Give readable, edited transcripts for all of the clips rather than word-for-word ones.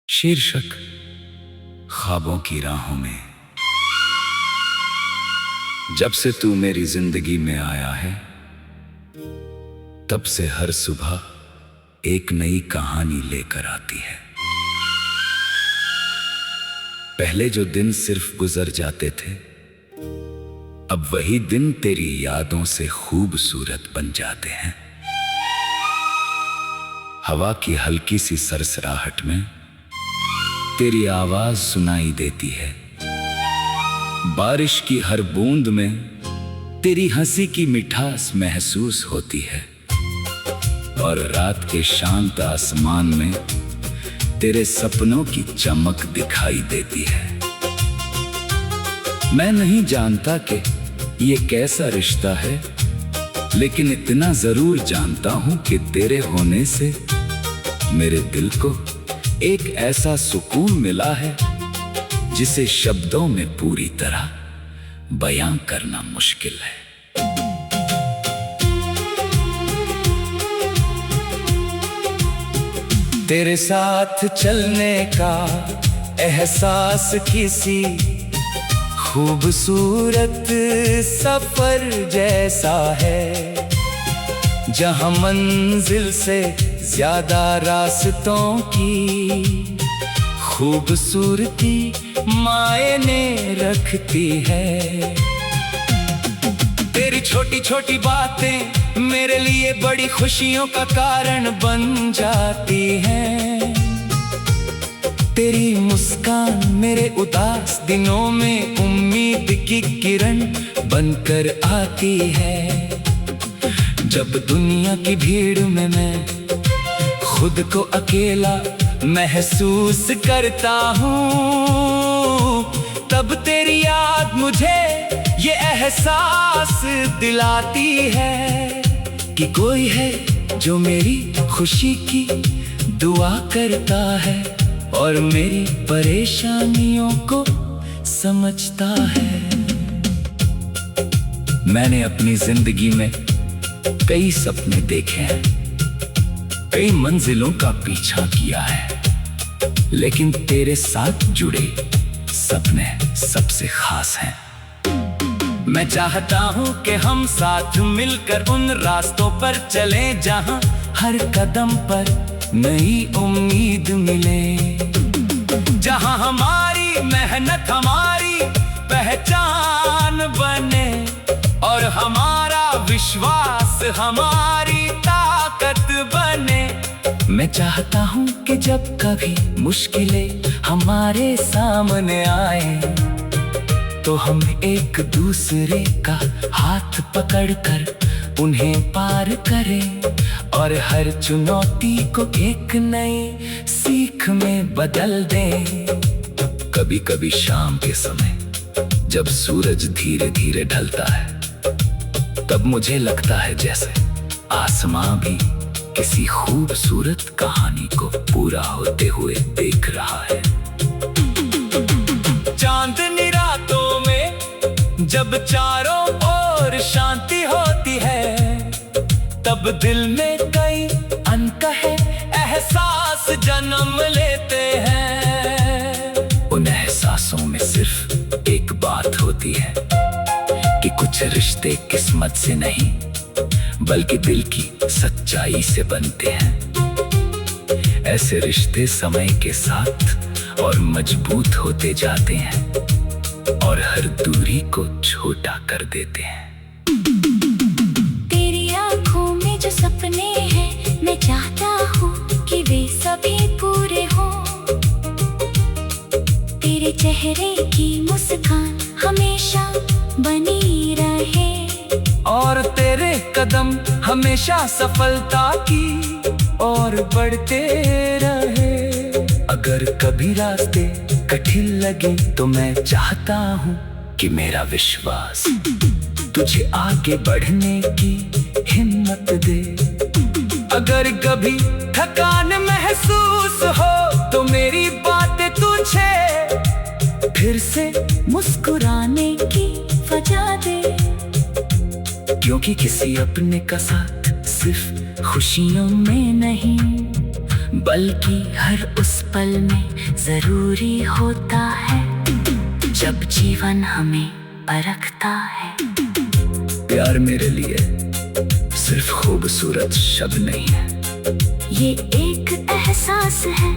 शीर्षक ख्वाबों की राहों में। जब से तू मेरी जिंदगी में आया है, तब से हर सुबह एक नई कहानी लेकर आती है। पहले जो दिन सिर्फ गुजर जाते थे, अब वही दिन तेरी यादों से खूबसूरत बन जाते हैं। हवा की हल्की सी सरसराहट में तेरी आवाज सुनाई देती है। बारिश की हर बूंद में तेरी हंसी की मिठास महसूस होती है, और रात के शांत आसमान में तेरे सपनों की चमक दिखाई देती है। मैं नहीं जानता कि ये कैसा रिश्ता है, लेकिन इतना जरूर जानता हूं कि तेरे होने से मेरे दिल को एक ऐसा सुकून मिला है जिसे शब्दों में पूरी तरह बयां करना मुश्किल है। तेरे साथ चलने का एहसास किसी खूबसूरत सफर जैसा है, जहां मंजिल से ज्यादा रास्तों की खूबसूरती मायने रखती है। तेरी छोटी छोटी बातें मेरे लिए बड़ी खुशियों का कारण बन जाती हैं। तेरी मुस्कान मेरे उदास दिनों में उम्मीद की किरण बनकर आती है। जब दुनिया की भीड़ में मैं खुद को अकेला महसूस करता हूँ, तब तेरी याद मुझे ये एहसास दिलाती है कि कोई है जो मेरी खुशी की दुआ करता है और मेरी परेशानियों को समझता है। मैंने अपनी जिंदगी में कई सपने देखे हैं, कई मंजिलों का पीछा किया है, लेकिन तेरे साथ जुड़े सपने सबसे खास हैं। मैं चाहता हूं कि हम साथ मिलकर उन रास्तों पर चलें जहां हर कदम पर नई उम्मीद मिले, जहां हमारी मेहनत हमारी पहचान बने और हमारा विश्वास हमारी ताकत बने। मैं चाहता हूं कि जब कभी मुश्किलें हमारे सामने आए, तो हम एक दूसरे का हाथ पकड़कर उन्हें पार करें और हर चुनौती को एक नई सीख में बदल दें। कभी कभी शाम के समय जब सूरज धीरे धीरे ढलता है, तब मुझे लगता है जैसे आसमां भी किसी खूबसूरत कहानी को पूरा होते हुए देख रहा है। चांदनी रातों में जब चारों ओर शांति होती है, तब दिल में कई अनकहे एहसास जन्म लेते हैं। उन एहसासों में सिर्फ एक बात होती है कि कुछ रिश्ते किस्मत से नहीं बल्कि दिल की सच्चाई से बनते हैं। ऐसे रिश्ते समय के साथ और मजबूत होते जाते हैं और हर दूरी को छोटा कर देते हैं। तेरी आंखों में जो सपने हैं, मैं चाहता हूँ कि वे सभी पूरे हों। तेरे चेहरे की मुस्कान हमेशा बनी रहे और तेरे कदम हमेशा सफलता की ओर बढ़ते रहे। अगर कभी रास्ते कठिन लगे तो मैं चाहता हूँ कि मेरा विश्वास तुझे आगे बढ़ने की हिम्मत दे। अगर कभी थकान महसूस हो तो मेरी बातें तुझे फिर से मुस्कुराने की वजह दे, क्योंकि किसी अपने का साथ सिर्फ खुशियों में नहीं बल्कि हर उस पल में जरूरी होता है जब जीवन हमें परखता है। प्यार मेरे लिए सिर्फ खूबसूरत शब्द नहीं है, ये एक एहसास है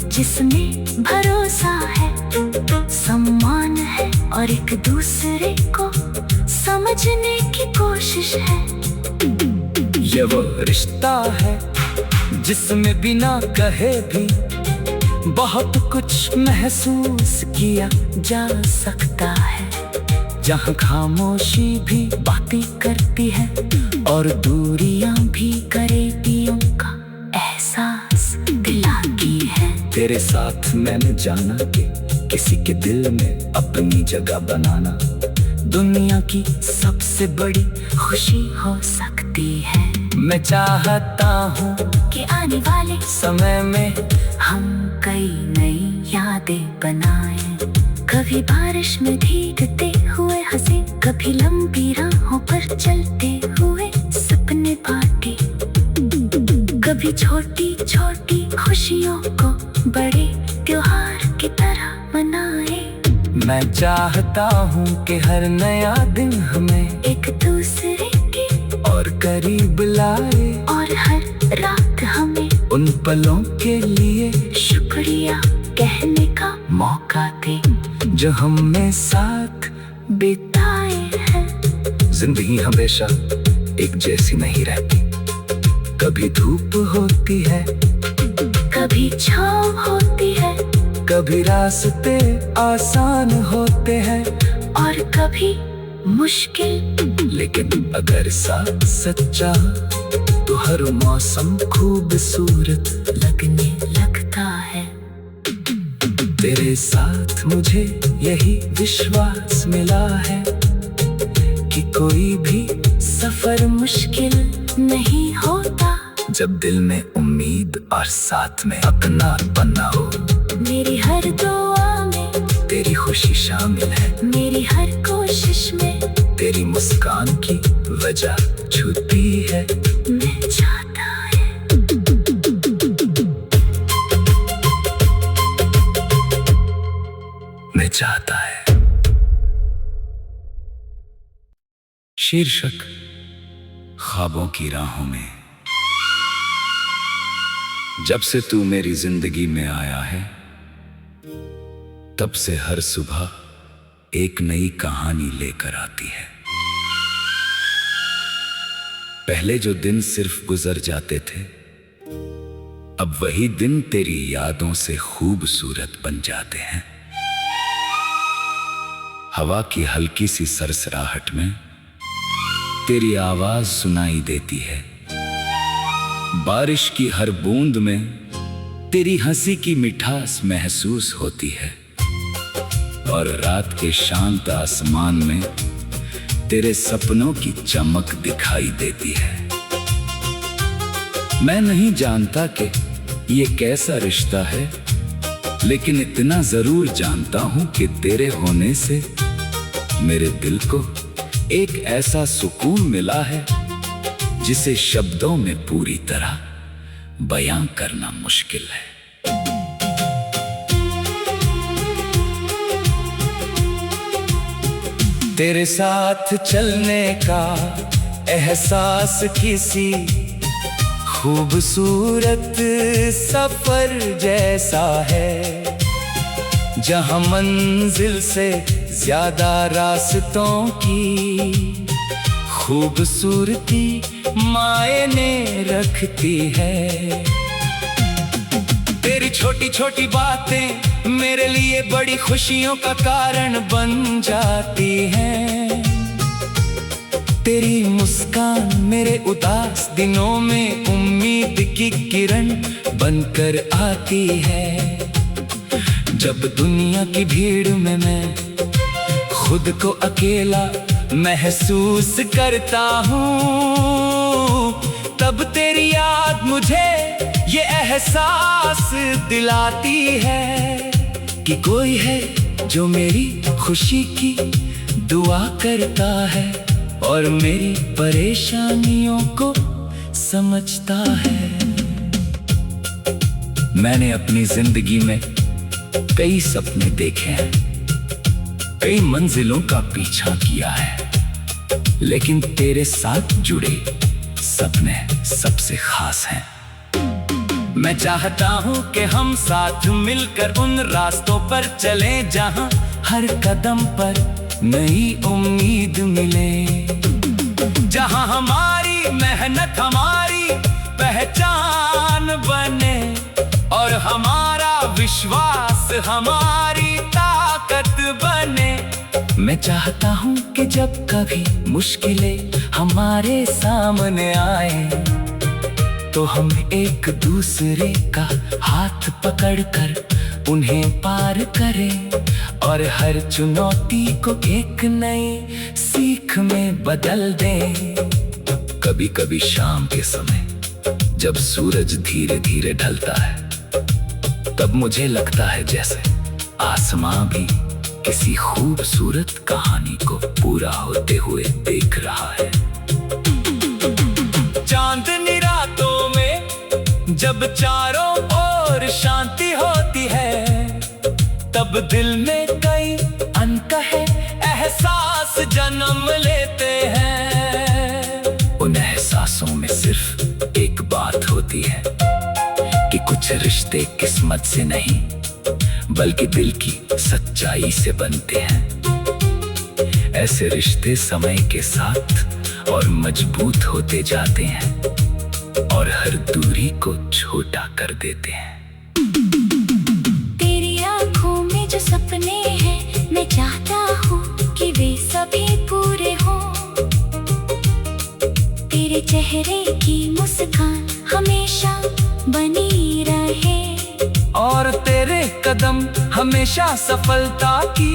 जिसमें भरोसा है, सम्मान है और एक दूसरे को समझने की कोशिश है। ये वो रिश्ता है जिसमें बिना कहे भी बहुत कुछ महसूस किया जा सकता है, जहाँ खामोशी भी बातें करती है और दूरियां भी करीबियों का एहसास दिलाती है। तेरे साथ मैंने जाना कि किसी के दिल में अपनी जगह बनाना दुनिया की सबसे बड़ी खुशी हो सकती है। मैं चाहता हूँ कि आने वाले समय में हम कई नई यादें बनाएं, कभी बारिश में भीगते हुए हंसे, कभी लंबी राहों पर चलते हुए सपने बांटे, कभी छोटी छोटी खुशियों को बड़े त्योहार की तरह मनाए। मैं चाहता हूँ कि हर नया दिन हमें एक दूसरे के और करीब लाए और हर रात हमें उन पलों के लिए शुक्रिया कहने का मौका दे जो हमने साथ बिताए हैं। जिंदगी हमेशा एक जैसी नहीं रहती, कभी धूप होती है, कभी छाँव होती है, कभी रास्ते आसान होते हैं और कभी मुश्किल। लेकिन अगर साथ सच्चा तो हर मौसम खूबसूरत लगने लगता है। तेरे साथ मुझे यही विश्वास मिला है कि कोई भी सफर मुश्किल नहीं होता जब दिल में उम्मीद और साथ में अपनापन हो। मेरी हर दुआ में तेरी खुशी शामिल है, मेरी हर कोशिश में तेरी मुस्कान की वजह छुपी है। मैं चाहता है मैं चाहता है। शीर्षक ख्वाबों की राहों में। जब से तू मेरी जिंदगी में आया है तब से हर सुबह एक नई कहानी लेकर आती है। पहले जो दिन सिर्फ गुजर जाते थे, अब वही दिन तेरी यादों से खूबसूरत बन जाते हैं। हवा की हल्की सी सरसराहट में तेरी आवाज सुनाई देती है, बारिश की हर बूंद में तेरी हंसी की मिठास महसूस होती है, और रात के शांत आसमान में तेरे सपनों की चमक दिखाई देती है। मैं नहीं जानता कि ये कैसा रिश्ता है, लेकिन इतना जरूर जानता हूं कि तेरे होने से मेरे दिल को एक ऐसा सुकून मिला है जिसे शब्दों में पूरी तरह बयां करना मुश्किल है। तेरे साथ चलने का एहसास किसी खूबसूरत सफर जैसा है, जहां मंजिल से ज्यादा रास्तों की खूबसूरती मायने रखती है। तेरी छोटी छोटी बातें मेरे लिए बड़ी खुशियों का कारण बन जाती हैं। तेरी मुस्कान मेरे उदास दिनों में उम्मीद की किरण बनकर आती है। जब दुनिया की भीड़ में मैं खुद को अकेला महसूस करता हूँ, तब तेरी याद मुझे ये एहसास दिलाती है कि कोई है जो मेरी खुशी की दुआ करता है और मेरी परेशानियों को समझता है। मैंने अपनी जिंदगी में कई सपने देखे हैं, कई मंजिलों का पीछा किया है, लेकिन तेरे साथ जुड़े सपने सबसे खास हैं। मैं चाहता हूँ कि हम साथ मिलकर उन रास्तों पर चलें जहाँ हर कदम पर नई उम्मीद मिले, जहाँ हमारी मेहनत हमारी पहचान बने और हमारा विश्वास हमारी ताकत बने। मैं चाहता हूँ कि जब कभी मुश्किलें हमारे सामने आए तो हम एक दूसरे का हाथ पकड़कर उन्हें पार करें और हर चुनौती को एक नई सीख में बदल दें। कभी कभी शाम के समय जब सूरज धीरे धीरे ढलता है, तब मुझे लगता है जैसे आसमां भी किसी खूबसूरत कहानी को पूरा होते हुए देख रहा है। चांदनी रातों में जब चारों ओर शांति होती है, तब दिल में कई अनकहे एहसास जन्म लेते हैं। उन एहसासों में सिर्फ एक बात होती है कि कुछ रिश्ते किस्मत से नहीं बल्कि दिल की सच्चाई से बनते हैं। ऐसे रिश्ते समय के साथ और मजबूत होते जाते हैं और हर दूरी को छोटा कर देते हैं। तेरी आंखों में जो सपने हैं, मैं चाहता हूँ कि वे सभी पूरे हों। तेरे चेहरे की मुस्कान हमेशा बनी रहे और तेरे कदम हमेशा सफलता की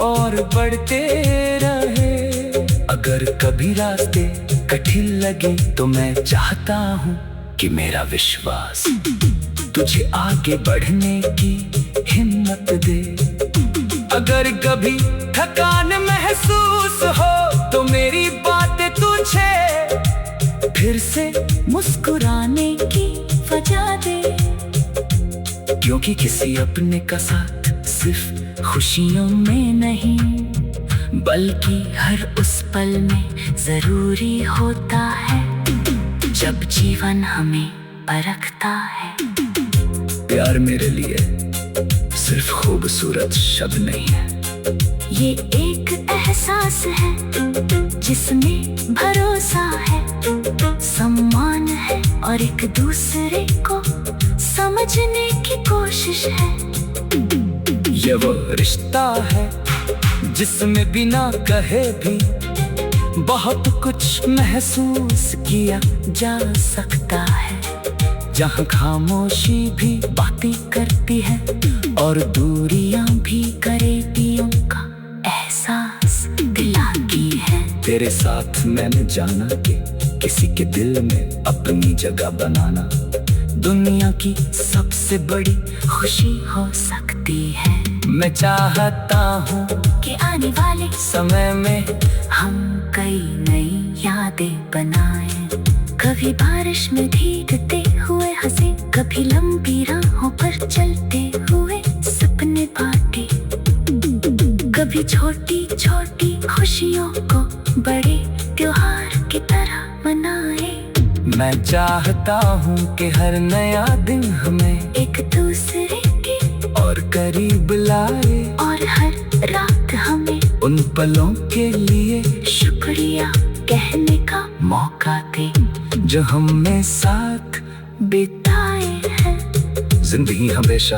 ओर बढ़ते रहे। अगर कभी रास्ते कठिन लगे तो मैं चाहता हूँ कि मेरा विश्वास तुझे आगे बढ़ने की हिम्मत दे। अगर कभी थकान महसूस हो तो मेरी बातें तुझे फिर से मुस्कुराने की वजह दे, क्योंकि किसी अपने का साथ सिर्फ खुशियों में नहीं बल्कि हर उस पल में जरूरी होता है जब जीवन हमें परखता है। प्यार मेरे लिए सिर्फ खूबसूरत शब्द नहीं है, ये एक एहसास है जिसमें भरोसा है, सम्मान है और एक दूसरे को समझने की कोशिश है। ये वो रिश्ता है जिसमें बिना कहे भी बहुत कुछ महसूस किया जा सकता है, जहाँ खामोशी भी बातें करती है और दूरियां भी करीबियों का एहसास दिलाती है। तेरे साथ मैंने जाना कि किसी के दिल में अपनी जगह बनाना दुनिया की सबसे बड़ी खुशी हो सकती है। मैं चाहता हूँ कि आने वाले समय में हम कई नई यादें बनाएं, कभी बारिश में भीगते हुए हंसे, कभी लंबी राहों पर चलते हुए सपने बांटे, कभी छोटी छोटी खुशियों को बड़े त्योहार की तरह मनाए। मैं चाहता हूँ कि हर नया दिन हमें एक दूसरे के और करीब लाए और हर रात हमें उन पलों के लिए शुक्रिया कहने का मौका दे जो हमने साथ बिताए हैं। जिंदगी हमेशा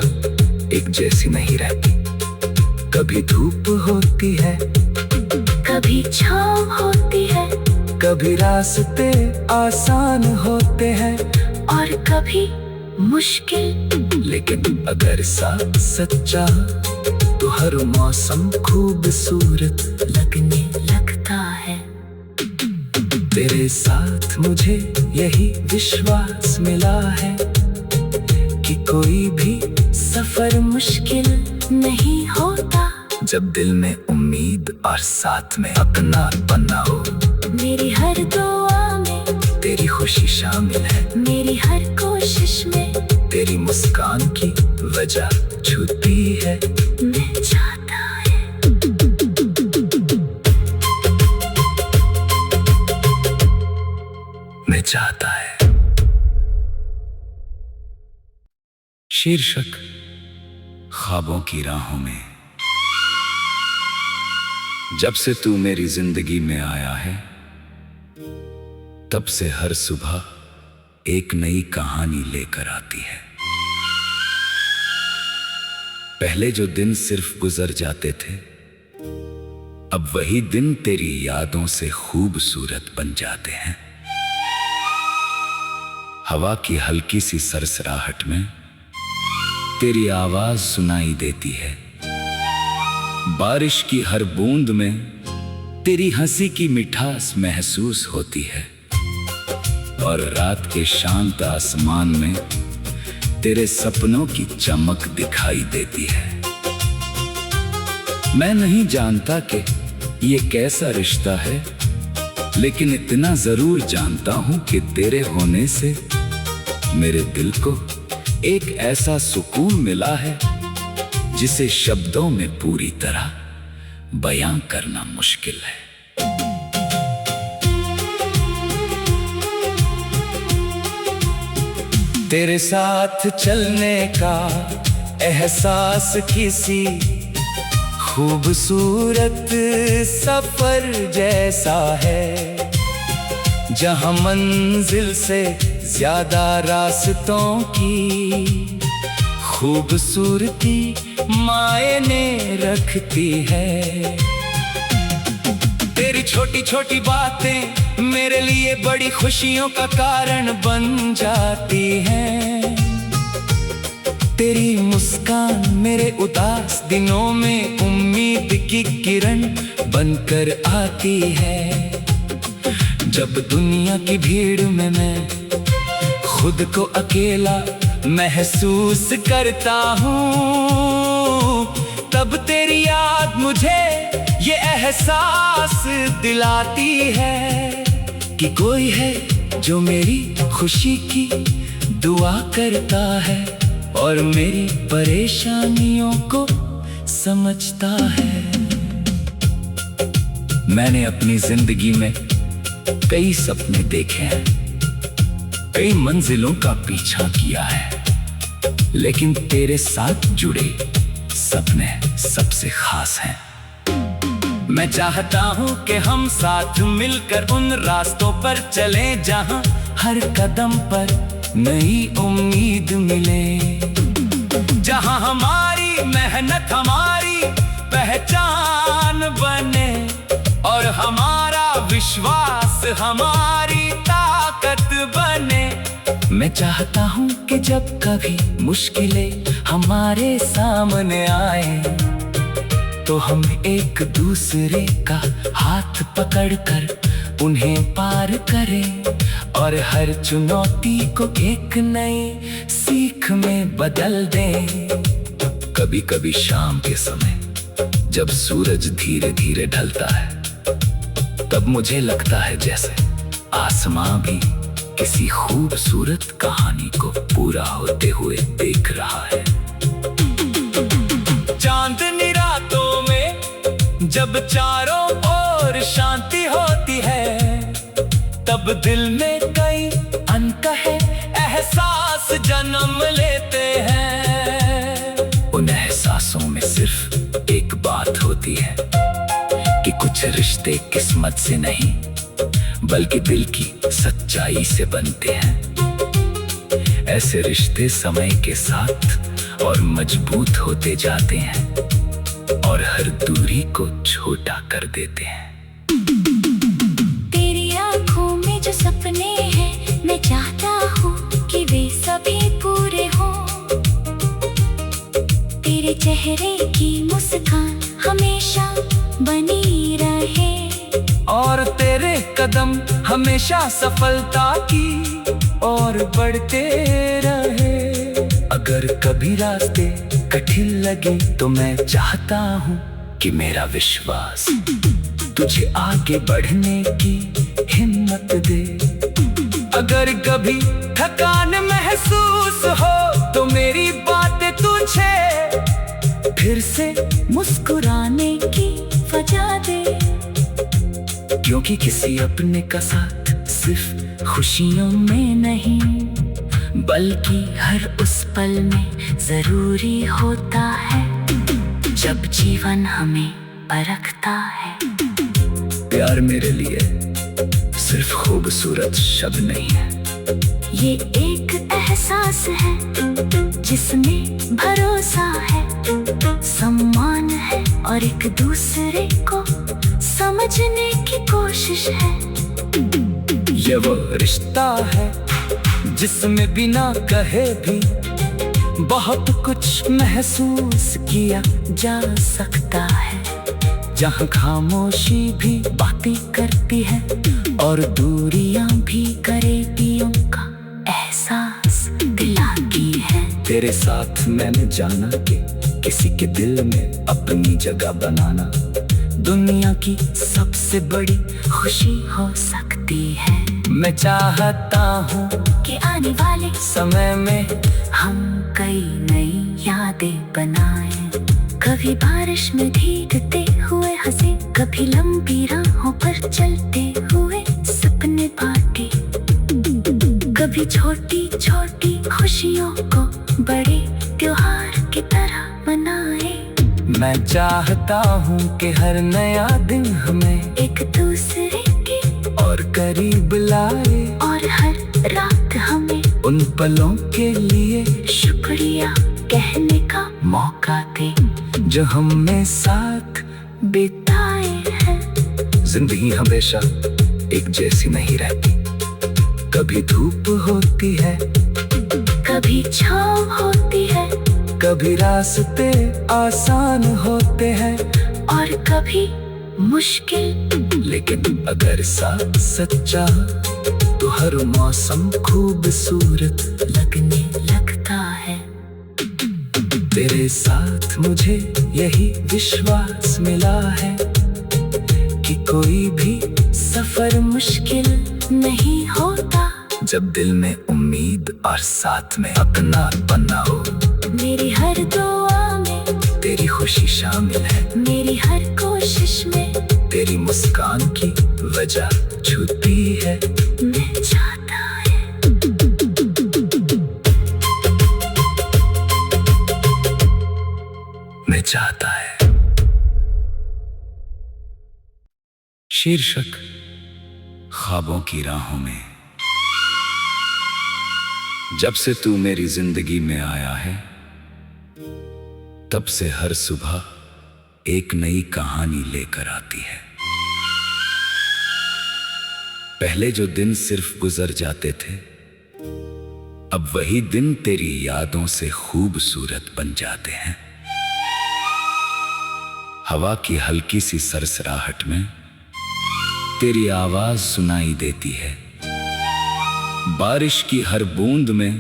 एक जैसी नहीं रहती, कभी धूप होती है, कभी छाँव होती है, कभी रास्ते आसान होते हैं और कभी मुश्किल। लेकिन अगर साथ सच्चा तो हर मौसम खूबसूरत लगने लगता है। तेरे साथ मुझे यही विश्वास मिला है कि कोई भी सफर मुश्किल नहीं होता जब दिल में उम्मीद और साथ में अपनापन हो। मेरी हर दुआ में तेरी खुशी शामिल है, मेरी हर कोशिश में तेरी मुस्कान की वजह छूती है। मैं चाहता है मैं चाहता है। शीर्षक ख्वाबों की राहों में। जब से तू मेरी जिंदगी में आया है, तब से हर सुबह एक नई कहानी लेकर आती है। पहले जो दिन सिर्फ गुजर जाते थे, अब वही दिन तेरी यादों से खूबसूरत बन जाते हैं। हवा की हल्की सी सरसराहट में तेरी आवाज सुनाई देती है। बारिश की हर बूंद में तेरी हंसी की मिठास महसूस होती है। और रात के शांत आसमान में तेरे सपनों की चमक दिखाई देती है। मैं नहीं जानता कि ये कैसा रिश्ता है, लेकिन इतना जरूर जानता हूं कि तेरे होने से मेरे दिल को एक ऐसा सुकून मिला है जिसे शब्दों में पूरी तरह बयां करना मुश्किल है। तेरे साथ चलने का एहसास किसी खूबसूरत सफर जैसा है, जहां मंजिल से ज्यादा रास्तों की खूबसूरती मायने रखती है। तेरी छोटी छोटी बातें मेरे लिए बड़ी खुशियों का कारण बन जाती हैं। तेरी मुस्कान मेरे उदास दिनों में उम्मीद की किरण बनकर आती है। जब दुनिया की भीड़ में मैं खुद को अकेला महसूस करता हूँ, तब तेरी याद मुझे ये एहसास दिलाती है कि कोई है जो मेरी खुशी की दुआ करता है और मेरी परेशानियों को समझता है। मैंने अपनी जिंदगी में कई सपने देखे हैं, कई मंजिलों का पीछा किया है, लेकिन तेरे साथ जुड़े सपने सबसे खास हैं। मैं चाहता हूँ कि हम साथ मिलकर उन रास्तों पर चलें जहाँ हर कदम पर नई उम्मीद मिले, जहाँ हमारी मेहनत हमारी पहचान बने और हमारा विश्वास हमारी ताकत बने। मैं चाहता हूँ कि जब कभी मुश्किलें हमारे सामने आए, तो हम एक दूसरे का हाथ पकड़कर उन्हें पार करें और हर चुनौती को एक नई सीख में बदल दें। कभी कभी शाम के समय जब सूरज धीरे धीरे ढलता है, तब मुझे लगता है जैसे आसमां भी किसी खूबसूरत कहानी को पूरा होते हुए देख रहा है। चांदनी रातों में जब चारों ओर शांति होती है, तब दिल में कई अनकहे एहसास जन्म लेते हैं। उन एहसासों में सिर्फ एक बात होती है कि कुछ रिश्ते किस्मत से नहीं बल्कि दिल की सच्चाई से बनते हैं। ऐसे रिश्ते समय के साथ और मजबूत होते जाते हैं और हर दूरी को छोटा कर देते हैं। तेरी आंखों में जो सपने हैं, मैं चाहता हूँ कि वे सभी पूरे हों। तेरे चेहरे की मुस्कान हमेशा बनी रहे और तेरे कदम हमेशा सफलता की ओर बढ़ते रहे। अगर कभी रास्ते कठिन लगे तो मैं चाहता हूँ कि मेरा विश्वास तुझे आगे बढ़ने की हिम्मत दे। अगर कभी थकान में महसूस हो तो मेरी बातें तुझे फिर से मुस्कुराने की वजह दे। क्योंकि किसी अपने का साथ सिर्फ खुशियों में नहीं बल्कि हर उस पल में जरूरी होता है जब जीवन हमें परखता है। प्यार मेरे लिए सिर्फ खूबसूरत शब्द नहीं है, ये एक एहसास है जिसमें भरोसा है, सम्मान है और एक दूसरे को समझने की कोशिश है। ये वो रिश्ता है जिसमें बिना कहे भी बहुत कुछ महसूस किया जा सकता है, जहाँ खामोशी भी बातें करती है और दूरियां भी करीबियों का एहसास दिलाती है। तेरे साथ मैंने जाना कि किसी के दिल में अपनी जगह बनाना दुनिया की सबसे बड़ी खुशी हो सकती है। मैं चाहता हूँ कि आने वाले समय में हम कई नई यादें बनाएं, कभी बारिश में भीगते हुए हंसे, कभी लंबी राहों पर चलते हुए सपने बांटे, कभी छोटी छोटी खुशियों को बड़े त्योहार की तरह मनाए। मैं चाहता हूँ कि हर नया दिन हमें एक दूसरे के और करीब लाए और हर रात हमें उन पलों के लिए शुक्रिया कहने का मौका दे जो हमने साथ बिताए हैं। जिंदगी हमेशा एक जैसी नहीं रहती, कभी धूप होती है, कभी छाँव होती है, कभी रास्ते आसान होते हैं और कभी मुश्किल। लेकिन अगर साथ सच्चा तो हर मौसम खूबसूरत लगने लगता है। तेरे साथ मुझे यही विश्वास मिला है कि कोई भी सफर मुश्किल नहीं होता जब दिल में उम्मीद और साथ में अपनापन हो। मेरी हर दुआ में तेरी खुशी शामिल है, मेरी हर कोशिश में तेरी मुस्कान की वजह छुपी है। मैं चाहता है मैं चाहता है। शीर्षक ख्वाबों की राहों में। जब से तू मेरी जिंदगी में आया है तब से हर सुबह एक नई कहानी लेकर आती है। पहले जो दिन सिर्फ गुजर जाते थे, अब वही दिन तेरी यादों से खूबसूरत बन जाते हैं। हवा की हल्की सी सरसराहट में तेरी आवाज सुनाई देती है, बारिश की हर बूंद में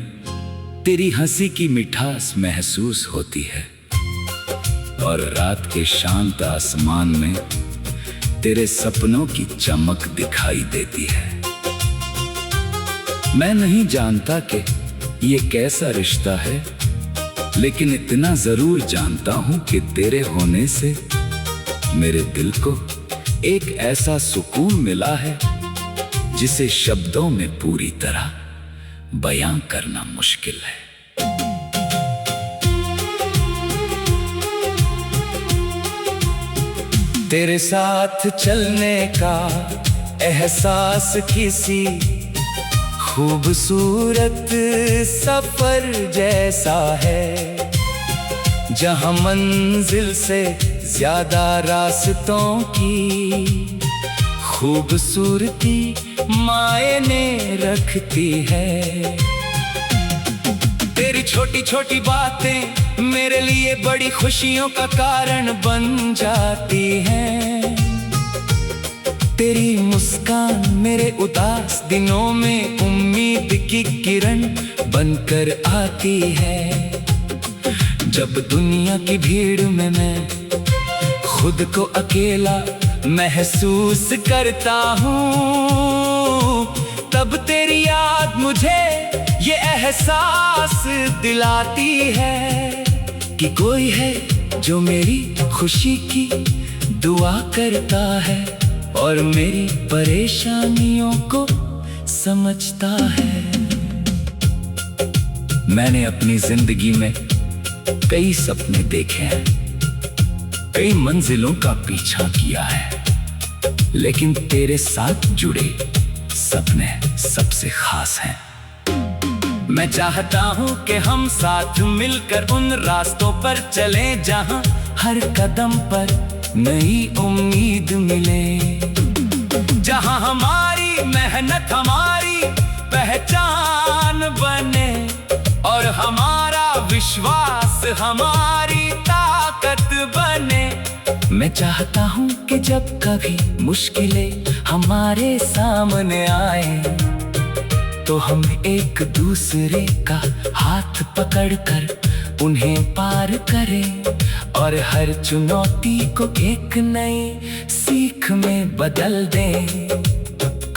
तेरी हंसी की मिठास महसूस होती है, और रात के शांत आसमान में तेरे सपनों की चमक दिखाई देती है। मैं नहीं जानता कि ये कैसा रिश्ता है, लेकिन इतना जरूर जानता हूं कि तेरे होने से मेरे दिल को एक ऐसा सुकून मिला है जिसे शब्दों में पूरी तरह बयां करना मुश्किल है। तेरे साथ चलने का एहसास किसी खूबसूरत सफर जैसा है, जहां मंजिल से ज्यादा रास्तों की खूबसूरती मायने रखती है। तेरी छोटी छोटी बातें मेरे लिए बड़ी खुशियों का कारण बन जाती हैं। तेरी मुस्कान मेरे उदास दिनों में उम्मीद की किरण बनकर आती है। जब दुनिया की भीड़ में मैं खुद को अकेला महसूस करता हूँ, तब तेरी याद मुझे ये एहसास दिलाती है कि कोई है जो मेरी खुशी की दुआ करता है और मेरी परेशानियों को समझता है। मैंने अपनी जिंदगी में कई सपने देखे हैं, कई मंजिलों का पीछा किया है, लेकिन तेरे साथ जुड़े सपने सबसे खास हैं। मैं चाहता हूँ कि हम साथ मिलकर उन रास्तों पर चलें जहाँ हर कदम पर नई उम्मीद मिले, जहाँ हमारी मेहनत हमारी पहचान बने और हमारा विश्वास हमारी ताकत बने। मैं चाहता हूँ कि जब कभी मुश्किलें हमारे सामने आए तो हम एक दूसरे का हाथ पकड़कर उन्हें पार करें और हर चुनौती को एक नई सीख में बदल दें।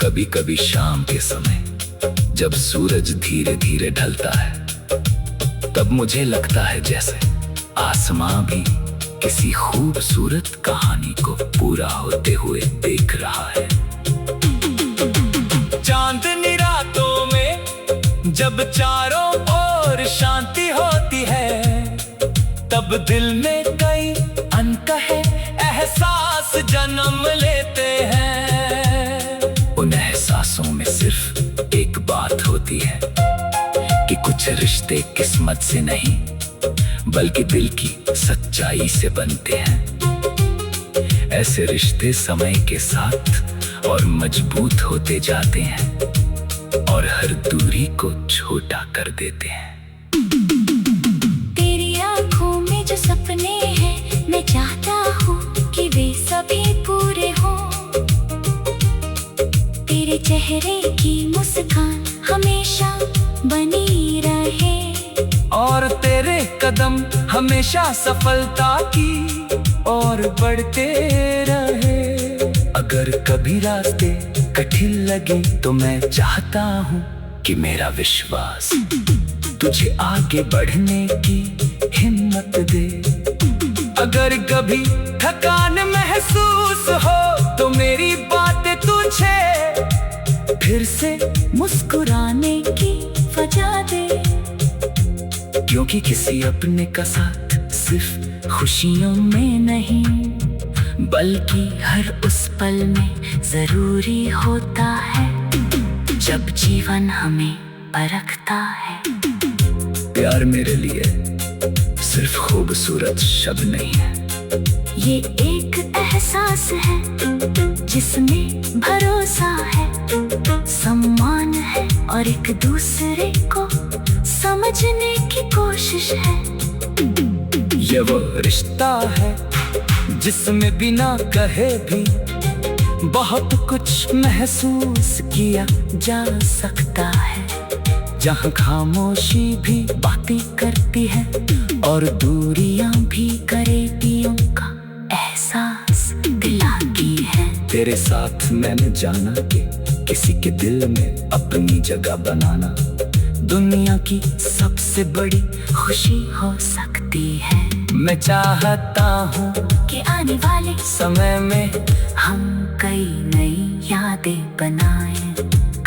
कभी कभी शाम के समय जब सूरज धीरे धीरे ढलता है तब मुझे लगता है जैसे आसमां भी किसी खूबसूरत कहानी को पूरा होते हुए देख रहा है। चांदनी रातों में जब चारों ओर शांति होती है तब दिल में कई अनकहे एहसास जन्म लेते हैं। उन एहसासों में सिर्फ एक बात होती है कि कुछ रिश्ते किस्मत से नहीं बल्कि दिल की सच्चाई से बनते हैं। ऐसे रिश्ते समय के साथ और मजबूत होते जाते हैं और हर दूरी को छोटा कर देते हैं। तेरी आंखों में जो सपने हैं मैं चाहता हूँ कि वे सभी पूरे हों। तेरे चेहरे की मुस्कान हमेशा बनी रहे और तेरे कदम हमेशा सफलता की ओर बढ़ते रहे। अगर कभी रास्ते कठिन लगे तो मैं चाहता हूँ कि मेरा विश्वास तुझे आगे बढ़ने की हिम्मत दे। अगर कभी थकान महसूस हो तो मेरी बातें तुझे फिर से मुस्कुराने की वजह दे, क्योंकि किसी अपने का साथ सिर्फ खुशियों में नहीं बल्कि हर उस पल में जरूरी होता है जब जीवन हमें परखता है। प्यार मेरे लिए सिर्फ खूबसूरत शब्द नहीं है, ये एक एहसास है जिसमें भरोसा है, सम्मान है और एक दूसरे को समझने की कोशिश है। ये वो रिश्ता है जिसमें बिना कहे भी बहुत कुछ महसूस किया जा सकता है, जहाँ खामोशी भी बातें करती है और दूरियां भी करीबियों का एहसास दिलाती है। तेरे साथ मैंने जाना कि किसी के दिल में अपनी जगह बनाना दुनिया की सबसे बड़ी खुशी हो सकती है। मैं चाहता हूँ कि आने वाले समय में हम कई नई यादें बनाएं,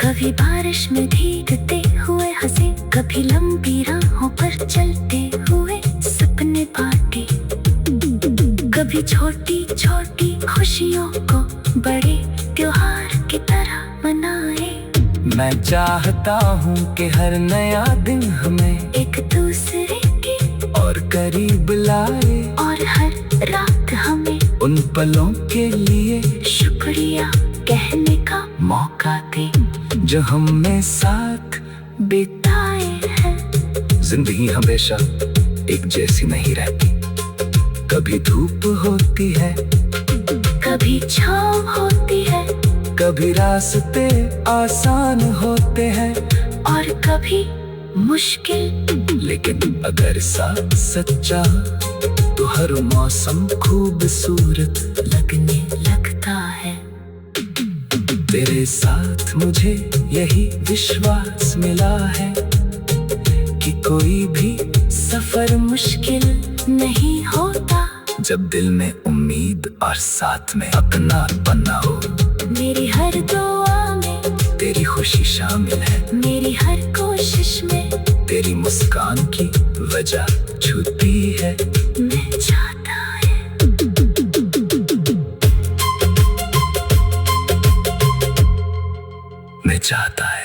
कभी बारिश में भीगते हुए हंसे, कभी लंबी राहों पर चलते हुए सपने बांटे, कभी छोटी छोटी खुशियों को बड़े त्योहार की तरह मनाए। मैं चाहता हूँ कि हर नया दिन हमें एक दूसरे के और करीब लाए और हर रात हमें उन पलों के लिए शुक्रिया कहने का मौका दे जो हमने साथ बिताए हैं। जिंदगी हमेशा एक जैसी नहीं रहती, कभी धूप होती है, कभी छाँव होती है, कभी रास्ते आसान होते हैं और कभी मुश्किल। लेकिन अगर साथ सच्चा तो हर मौसम खूबसूरत लगने लगता है। तेरे साथ मुझे यही विश्वास मिला है कि कोई भी सफर मुश्किल नहीं होता जब दिल में उम्मीद और साथ में अपना बना हो। मेरी हर दुआ में तेरी खुशी शामिल है, मेरी हर कोशिश में तेरी मुस्कान की वजह छुपी है। मैं चाहता है मैं चाहता है